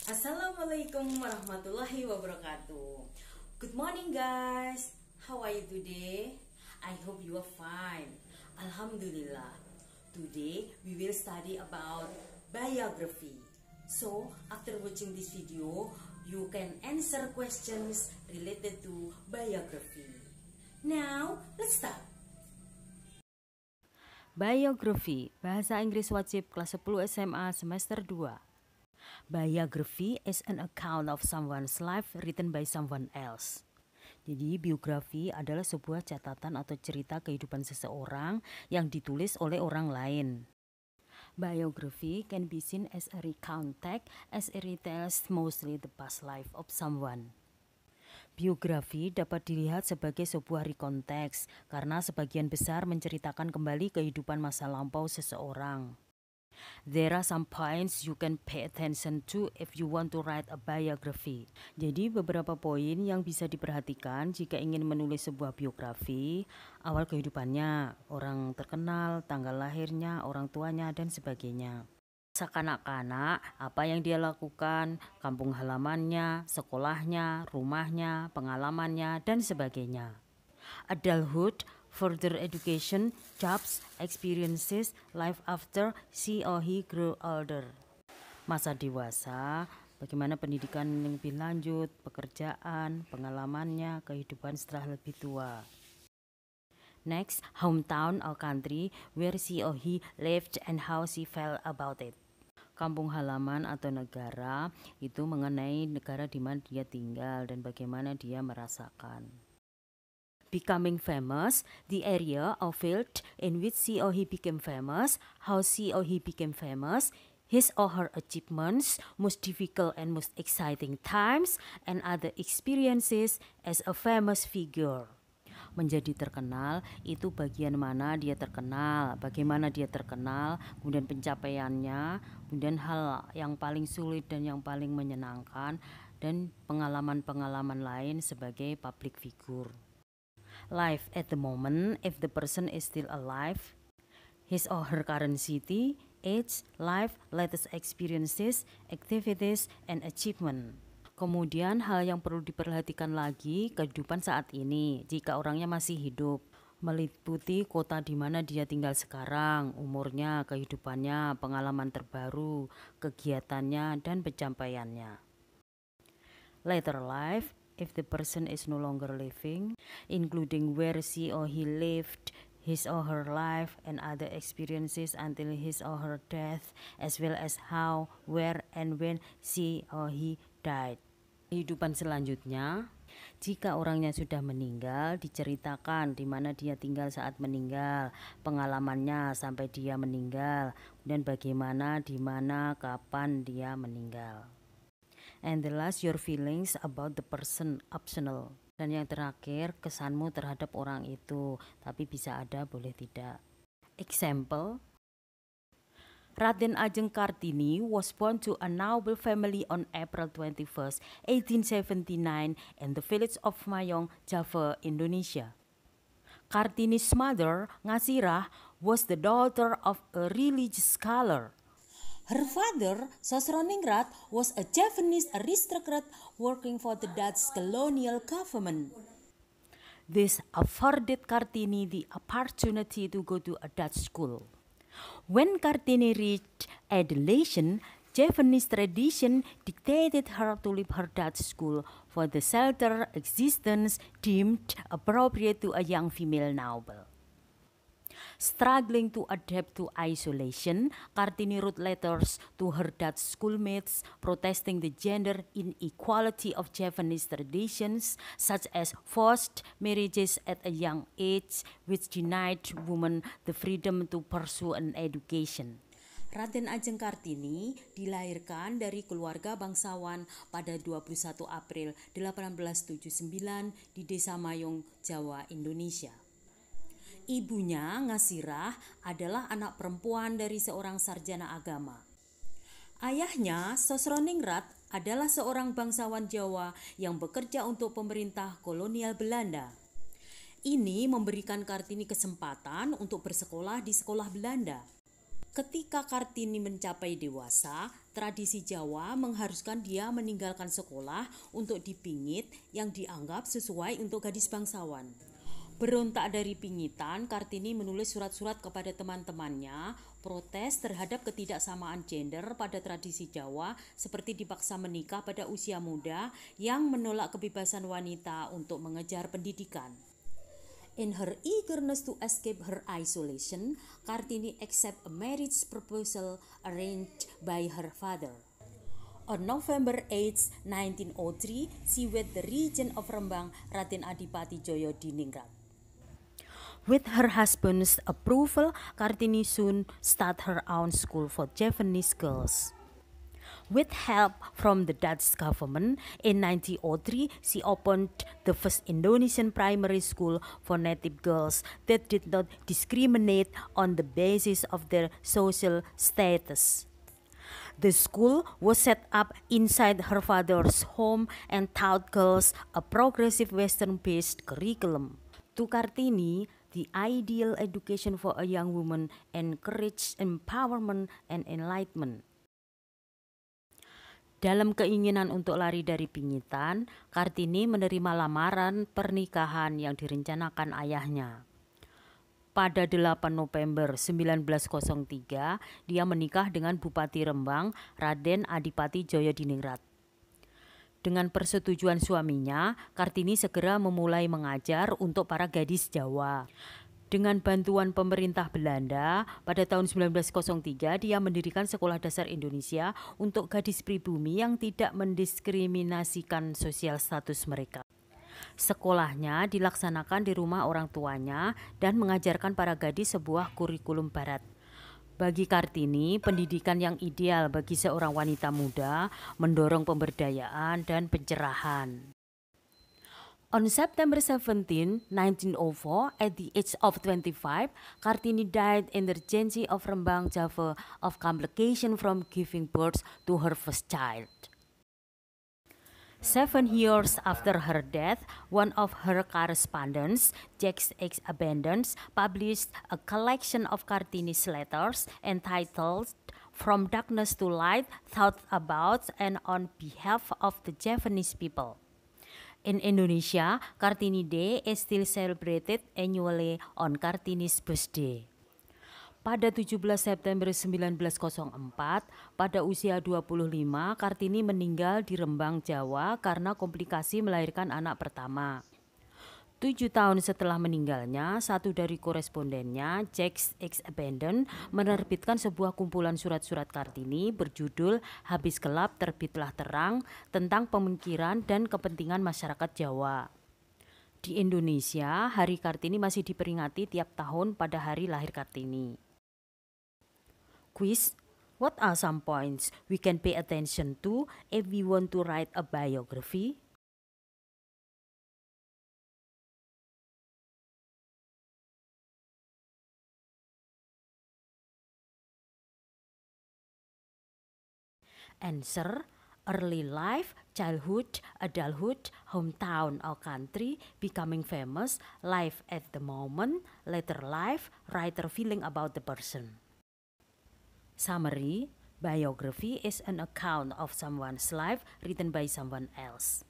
Assalamualaikum warahmatullahi wabarakatuh. Good morning guys. How are you today? I hope you are fine. Alhamdulillah. Today we will study about biography. So after watching this video, you can answer questions related to biography. Now let's start. Biography, bahasa Inggris wajib kelas 10 SMA semester 2. Biography is an account of someone's life written by someone else. Jadi biografi adalah sebuah catatan atau cerita kehidupan seseorang yang ditulis oleh orang lain. Biography can be seen as a recount text as it retells mostly the past life of someone. Biografi dapat dilihat sebagai sebuah recount text karena sebagian besar menceritakan kembali kehidupan masa lampau seseorang. There are some points you can pay attention to if you want to write a biography. Jadi beberapa poin yang bisa diperhatikan jika ingin menulis sebuah biografi: awal kehidupannya, orang terkenal, tanggal lahirnya, orang tuanya, dan sebagainya. Masa kanak-kanak, apa yang dia lakukan, kampung halamannya, sekolahnya, rumahnya, pengalamannya, dan sebagainya. Adulthood, further education, jobs, experiences, life after she or he grew older. Masa dewasa, bagaimana pendidikan yang lebih lanjut, pekerjaan, pengalamannya, kehidupan setelah lebih tua. Next, hometown or country where she or he lived and how she felt about it. Kampung halaman atau negara itu mengenai negara di mana dia tinggal dan bagaimana dia merasakan. Becoming famous, the area or field in which she or he became famous, how she or he became famous, his or her achievements, most difficult and most exciting times, and other experiences as a famous figure. Menjadi terkenal itu bagian mana dia terkenal, bagaimana dia terkenal, kemudian pencapaiannya, kemudian hal yang paling sulit dan yang paling menyenangkan, dan pengalaman-pengalaman lain sebagai public figure. Life at the moment, if the person is still alive, his or her current city, age, life, latest experiences, activities, and achievement. Kemudian hal yang perlu diperhatikan lagi, kehidupan saat ini, jika orangnya masih hidup, meliputi kota di mana dia tinggal sekarang, umurnya, kehidupannya, pengalaman terbaru, kegiatannya, dan pencapaiannya. Later life, if the person is no longer living, including where she or he lived, his or her life, and other experiences until his or her death, as well as how, where, and when she or he died. Kehidupan selanjutnya, jika orangnya sudah meninggal, diceritakan di mana dia tinggal saat meninggal, pengalamannya sampai dia meninggal, dan bagaimana, di mana, kapan dia meninggal. And the last, your feelings about the person, optional. Dan yang terakhir, kesanmu terhadap orang itu, tapi bisa ada, boleh tidak. Example, Raden Ajeng Kartini was born to a noble family on April 21st, 1879 in the village of Mayong, Java, Indonesia. Kartini's mother, Ngasirah, was the daughter of a religious scholar. Her father, Sosroningrat, was a Javanese aristocrat working for the Dutch colonial government. This afforded Kartini the opportunity to go to a Dutch school. When Kartini reached adolescence, Javanese tradition dictated her to leave her Dutch school for the sheltered existence deemed appropriate to a young female noble. Struggling to adapt to isolation, Kartini wrote letters to her Dutch schoolmates protesting the gender inequality of Javanese traditions, such as forced marriages at a young age, which denied women the freedom to pursue an education. Raden Ajeng Kartini dilahirkan dari keluarga bangsawan pada 21 April 1879 di Desa Mayong, Jawa, Indonesia. Ibunya, Ngasirah, adalah anak perempuan dari seorang sarjana agama. Ayahnya, Sosroningrat, adalah seorang bangsawan Jawa yang bekerja untuk pemerintah kolonial Belanda. Ini memberikan Kartini kesempatan untuk bersekolah di sekolah Belanda. Ketika Kartini mencapai dewasa, Tradisi Jawa mengharuskan dia meninggalkan sekolah untuk dipingit yang dianggap sesuai untuk gadis bangsawan. Berontak dari pingitan, Kartini menulis surat-surat kepada teman-temannya protes terhadap ketidaksamaan gender pada tradisi Jawa seperti dipaksa menikah pada usia muda yang menolak kebebasan wanita untuk mengejar pendidikan. In her eagerness to escape her isolation, Kartini accepted a marriage proposal arranged by her father. On November 8, 1903, she wed the Regent of Rembang, Raden Adipati Djoyo Diningrat. With her husband's approval, Kartini soon started her own school for Javanese girls. With help from the Dutch government, in 1903, she opened the first Indonesian primary school for native girls that did not discriminate on the basis of their social status. The school was set up inside her father's home and taught girls a progressive Western-based curriculum. To Kartini, the ideal education for a young woman encouraged empowerment and enlightenment. Dalam keinginan untuk lari dari pingitan, Kartini menerima lamaran pernikahan yang direncanakan ayahnya. Pada 8 November 1903, dia menikah dengan Bupati Rembang, Raden Adipati Djoyo Diningrat. Dengan persetujuan suaminya, Kartini segera memulai mengajar untuk para gadis Jawa. Dengan bantuan pemerintah Belanda, pada tahun 1903 dia mendirikan Sekolah Dasar Indonesia untuk gadis pribumi yang tidak mendiskriminasikan sosial status mereka. Sekolahnya dilaksanakan di rumah orang tuanya dan mengajarkan para gadis sebuah kurikulum barat. Bagi Kartini, pendidikan yang ideal bagi seorang wanita muda mendorong pemberdayaan dan pencerahan. On September 17, 1904, at the age of 25, Kartini died in the Regency of Rembang, Java, of complication from giving birth to her first child. 7 years after her death, one of her correspondents, Jacques X. Abundance, published a collection of Kartini's letters entitled From Darkness to Light, Thoughts About and on Behalf of the Javanese People. In Indonesia, Kartini Day is still celebrated annually on Kartini's birthday. Pada 17 September 1904, pada usia 25, Kartini meninggal di Rembang, Jawa karena komplikasi melahirkan anak pertama. 7 tahun setelah meninggalnya, satu dari korespondennya, Jacques X. Abundance, menerbitkan sebuah kumpulan surat-surat Kartini berjudul Habis Gelap Terbitlah Terang tentang pemikiran dan kepentingan masyarakat Jawa. Di Indonesia, Hari Kartini masih diperingati tiap tahun pada hari lahir Kartini. Quiz: what are some points we can pay attention to if we want to write a biography? Answer: early life, childhood, adulthood, hometown or country, becoming famous, life at the moment, later life, writer feeling about the person. Summary: biography is an account of someone's life written by someone else.